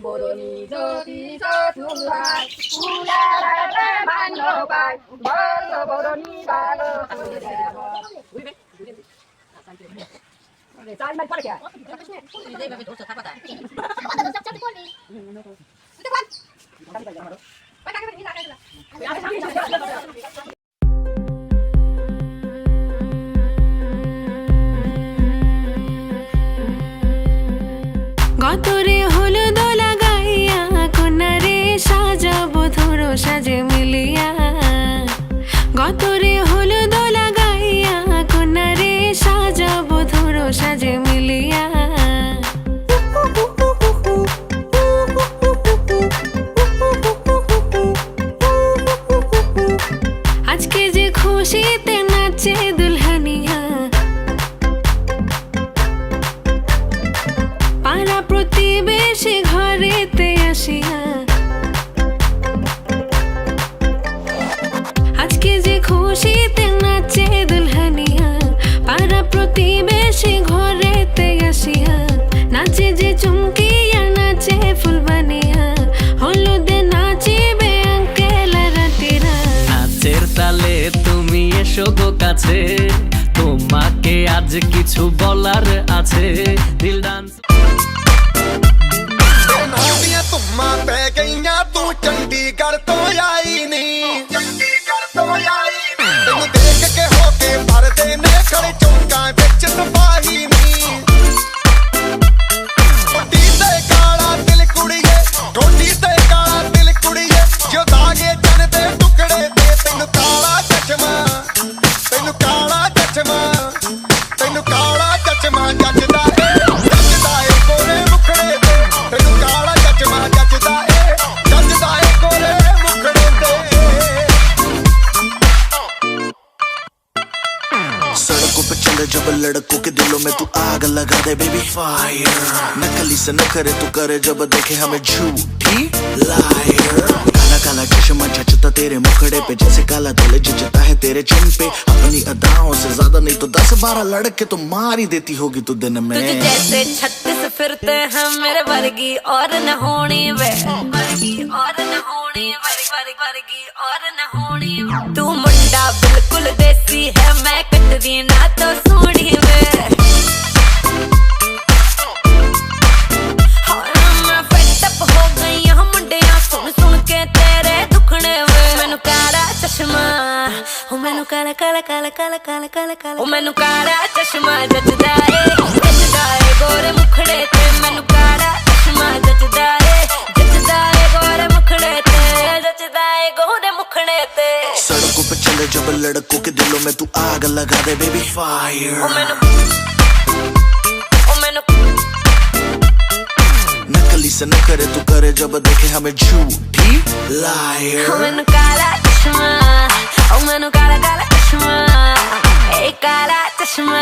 বরণী যদি চতুর্হাত ফুলারাতে ভালো পায় ভালো বরণী ভালো করে দেব চাল মার পড়ে কে এইভাবে ধরছ থাকবা তা চাপ করবি তুই বল বাই কাকে নিয়ে লাগাইলা গতরে হলুদ লাগাইয়া কোনারে সাজাবো ধরো সাজে মিলিয়া গতরে হলুদ লাগাইয়া কোনারে সাজাবো ধরো সাজে মিলিয়া আজকে যে খুশিতে নাচে দুলহানিয়া পাড়া প্রতিবেশী ঘরেতে আসিয়া আজকে যে খুশিতে নাচে দুলহানিয়া পাড়া প্রতিবেশী ঘরেতে আসিয়া নাচে যে চুমকিয়া নাচে ফুলবানিয়া হলুদে নাচিবে আঙ্কেল রাতিরা নাচের তালে তুমি এসো গো কাছে তোমাকে আজ কিছু বলার আছে দিল ডান্স तुम्मा पै गईया तू चंडीगढ़ तो आई नहीं तेन देख के होके भरदे ने खड़े चौंका बिच सिपाही नहीं गोडी ते काला दिल कुड़िए गोडी ते काला दिल कुड़िए जो दागे चन दे टुकड़े ते तेन काला चश्मा जचदा ए गोरे मुखड़े ते तेन काला चश्मा जचदा ए गोरे मुखड़े ते सड़कों पे चले जब लड़कों के दिलों में तू आग लगा दे बेबी फायर नकली से नखरे तू करे जब देखे हमें झूठी लायर काला काला चश्मा जचता तेरे मुखड़े पे जैसे काला तिल जचता है तेरे चिन पे अपनी अदाओं से ज्यादा नहीं तो 10-12 लड़के तो मार ही देती होगी तू दिन में तुझे जैसे 36 फिरते हैं मेरे वर्गी और न होनी वे वर्गी और न होनी वर्गी और न होनी तू मुंडा बिल्कुल देसी है मैं कटरीना तो सोनी वे मैं फेटअप हो गई हूं मुंडिया सुन सुन के तेरे दुखने वे मैनू काला चश्मा ओ मैनू काला काला काला काला काला काला काला ओ मैनू काला चश्मा जचदा ए गोरे मुखड़े ते मैनू काला चश्मा जचदा ए गोरे मुखड़े ते जचदा ए गोरे मुखड़े ते सड़कों पे चले जब लड़कों के दिलों में तू आग लगा दे बेबी फायर ओ मैनू नकली से न करे तू करे जब देखे हमें झूठी लायर ओ मैनू काला चश्मा ओ मैनू काला काला चश्मा ए काला चश्मा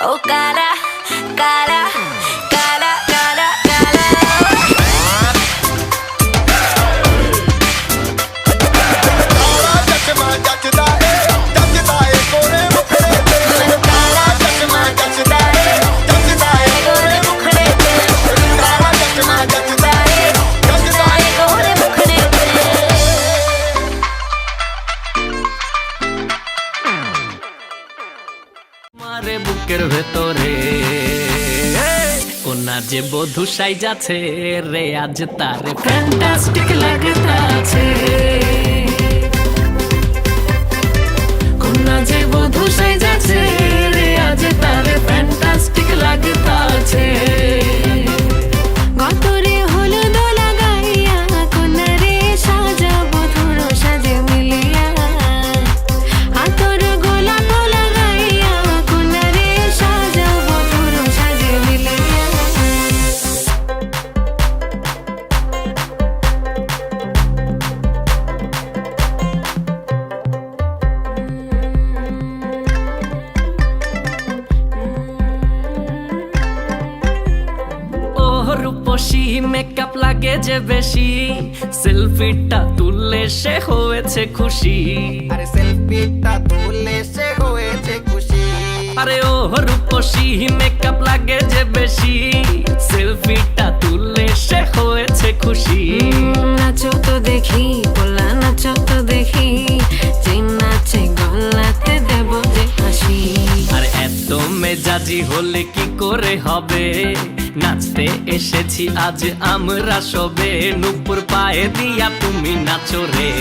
ओ काला काला काला काला काला काला चश्मा जचदा ए गोरे मुखड़े ते मैनू काला चश्मा जचदा ए गोरे मुखड़े ते काला चश्मा जचदा ए गोरे मुखड़े ते মারে বুকের ভেতরে কোনা যে বধু সাই যাচ্ছে রে আজ তারে ফ্যান্টাস্টিক লাগতাছে কোনা যে বধু সাই যাচ্ছে রে আজ তারে ফ্যান্টাস্টিক লাগতাছে গতরে হলুদ লাগাইয়া কোনারে সাজাবো ধরো সাজে মিলিয়া হাতর গোলাপ লাগাইয়া কোনারে সাজাবো ধরো সাজে মিলিয়া রূপসী মেকআপ লাগে যে বেশি সেলফিটা তুললে সে হয়েছে খুশি अरे सेल्फीটা তুলে সে হয়েছে খুশি আরে ও রূপসী মেকআপ লাগে যে বেশি সেলফিটা তুললে সে হয়েছে খুশি। নাচো তো দেখি পোলা, নাচো তো দেখি, যে নাচে গলাতে দেব যে হাসি। আর এত মেজাজি হলে কি করে হবে, নাচতে এসেছি আজ আমরা সবে, নুপুর পায়ে দিয়া তুমি নাচো রে।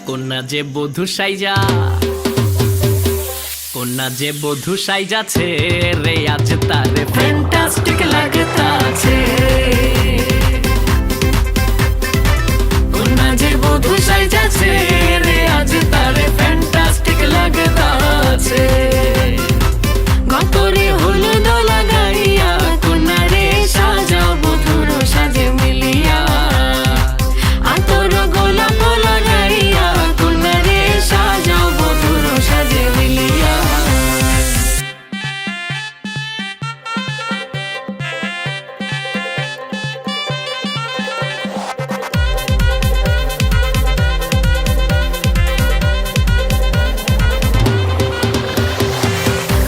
কন্যা যে বধূ সাইজা, কন্যা যে বধূ সাইজাছে রে, আজ তারে ফ্যান্টাস্টিক লাগতাছে। কন্যা যে বধূ সাইজাছে রে, আজ তারে ফ্যান্টাস্টিক লাগতাছে। গতরে হলুদ লাগাইয়া কন্যা রে সাজাও বধূর সাজে মিলিয়া, আতর গোলাপ লাগাইয়া কন্যা রে সাজাও বধূর সাজে মিলিয়া।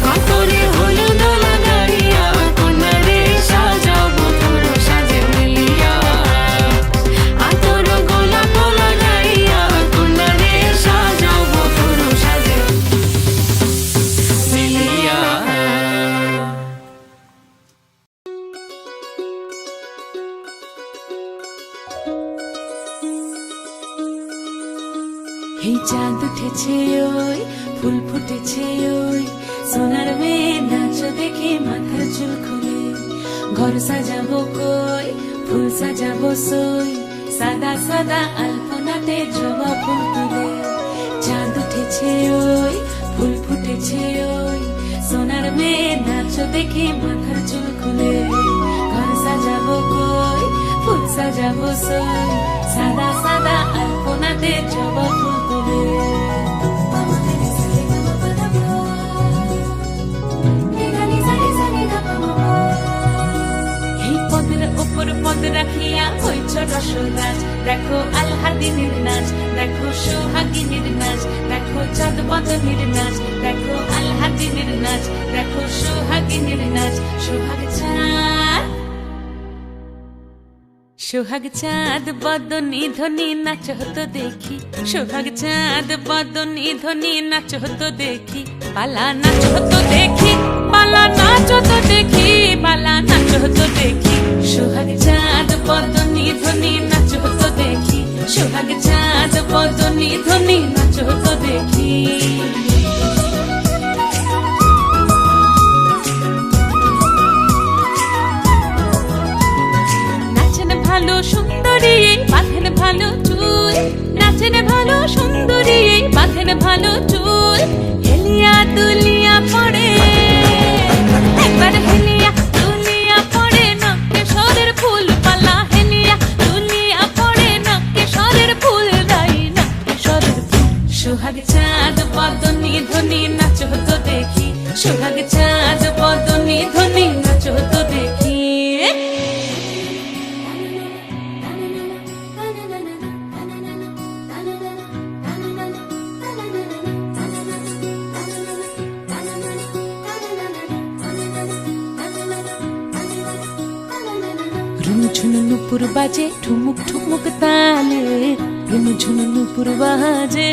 গতরে হলুদ লাগাইয়া কন্যা রে সাজাও বধূর সাজে মিলিয়া, আতর গোলাপ লাগাইয়া কন্যা রে সাজাও বধূর সাজে মিলিয়া। এই চাঁদ উঠেছে ওই, ফুল ফুটেছে ওই, সোনার মেয়ে নাচো দেখে মাথার চুল খুলে। ঘর সাজাবো কই, ফুল সাজাবো সই, সাদা সাদা আলপনাতে জবা ফুল তুলে। চাঁদ উঠেছে ওই, ফুল ফুটেছে ওই, সোনার মেয়ে নাচো দেখে মাথার চুল খুলে। ঘর সাজাবো কই, ফুল সাজাবো সই, সাদা সাদা আলপনাতে জবা ফুল তুলে। এই পদের ওপর পদ রাখিয়া হইছ রসরাজ, দেখো আলহাদিনের নাচ, দেখো সোহাগিনীর নাচ, দেখো চাঁদ বদনের নাচ, দেখো আলহাদিনের নাচ, দেখো সোহাগিনীর নাচ। সোহাগ চাঁদ, সোহাগ চাঁদ বদনী ধ্বনি নাচ হতো দেখি, সোহাগ চাঁদ বদনী ধ্বনি নাচ হতো দেখি, পালা নাচ হতো দেখি, পালা নাচ হতো দেখি, পালা নাচ হতো দেখি। সোহাগ চাঁদ বদনী ধ্বনি নাচ হতো দেখি, সোহাগ চাঁদ বদনী ধ্বনি নাচ হতো দেখি। ভালো সুন্দরী বাঁধেন ভালো চুল, নাচেন ভালো সুন্দরী বাঁধেন ভালো চুল, হেলিয়া দুলিয়া পড়ে একবার, হেলিয়া দুলিয়া পড়ে নকে সরের ফুল পালা, হেলিয়া দুলিয়া পড়ে নকে সরের ফুল দাই, নকে সরের ফুল। সোহাগ চাঁদ বদনী ধ্বনি নাচ হতো দেখি, সোহাগ চাঁদ বদনী ধ্বনি নাচ হতো দেখি। রুনু ঝুনু নুপুর বাজে ঠুমুক ঠুমুক তালে, রুনু ঝুনু নুপুর বাজে,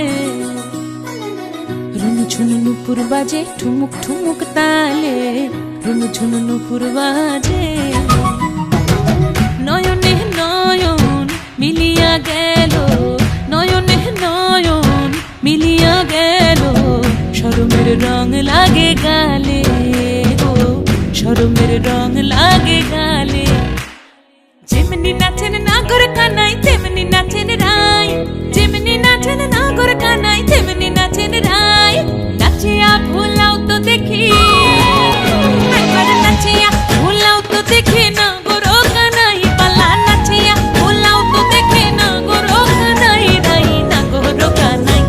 রুনু ঝুনু নুপুর বাজে ঠুমুক ঠুমুক তালে, রুনু ঝুনু নুপুর বাজে। নয়নে নয়ন মিলিয়া গেল, নয়নে নয়ন মিলিয়া গেল, শরমের রং লাগে গালে গো, শরমের রং লাগে গালে। যেমনি নাচেন নাগর কানাই তেমনি নাচেন রায়, যেমনি নাচেন নাগর কানাই তেমনি নাচেন রায়, নাচিয়া ভুলাও তো দেখি, একবার নাচিয়া ভুলাও তো দেখি নাগর কানাই পালা, নাচিয়া ভুলাও তো দেখি নাগর কানাই রাই, নাগর কানাই।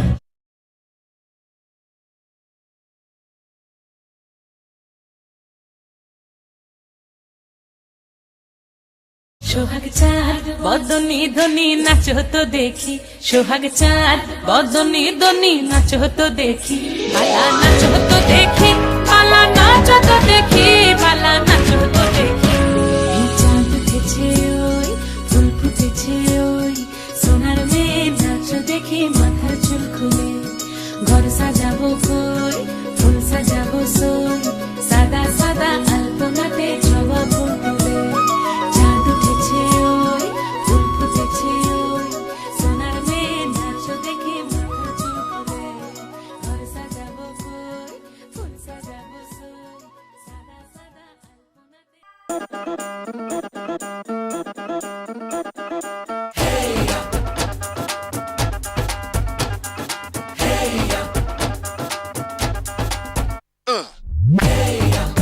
সোহাগ চাঁদ বদনী ধ্বনি নাচ হতো দেখি, সোহাগ চাঁদ বদনী ধ্বনি নাচ হতো দেখি, পালা নাচ হতো দেখি, পালা নাচ হতো দেখি, পালা নাচ হতো দেখি। এই চাঁদ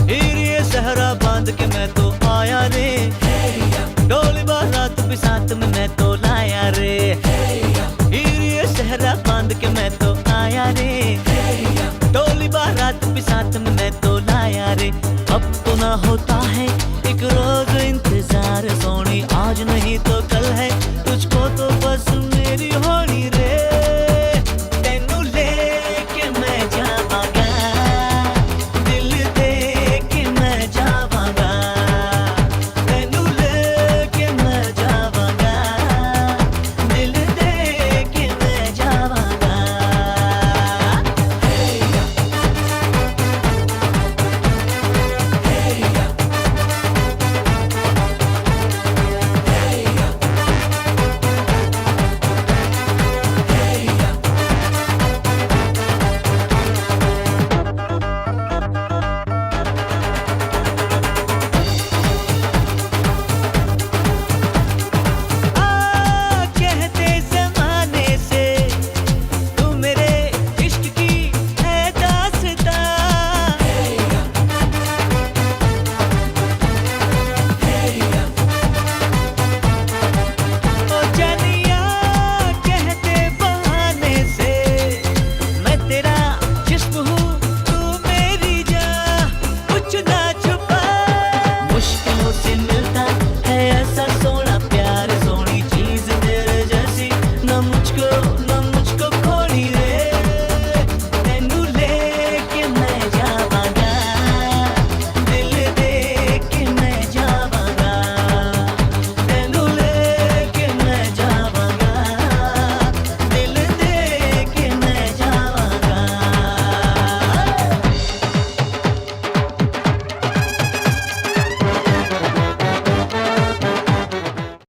हीर ये सहरा बांध के मैं तो आया रे, डोली बारात भी साथ में मैं तो लाया रे। हीर ये सहरा बांध के मैं तो आया रे, डोली बारात भी साथ में मैं तो लाया रे। अब तो ना होता है एक रोज इंतजार सोनी, आज नहीं तो